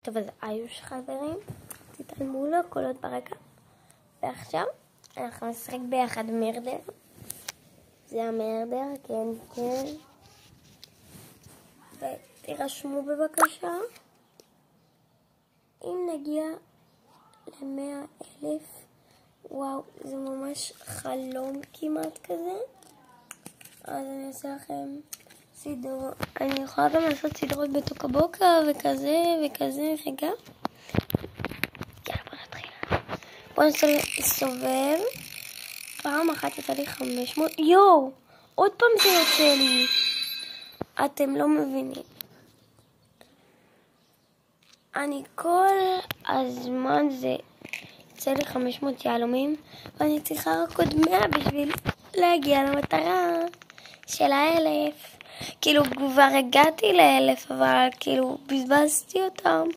טוב, אז איוש חברים, תתעלמו לו קולות ברקע. ועכשיו אנחנו נשחק ביחד מרדר. זה המרדר, כן, כן. ותירשמו בבקשה. אם נגיע ל100,000, וואו, זה ממש חלום כמעט כזה. אז אני אעשה לכם סידור. אני יכולה גם לעשות סדרות בטוקבוקה וכזה וכזה. רגע. יאללה, בוא נתחיל. בוא נסובב. פעם אחת יצא לי 500. יואו! עוד פעם זה יוצא לי. אתם לא מבינים. אני כל הזמן זה יוצא לי 500 יהלומים, ואני צריכה רק עוד 100 בשביל להגיע למטרה של 1,000. כאילו כבר הגעתי ל1,000, אבל כאילו בזבזתי אותם.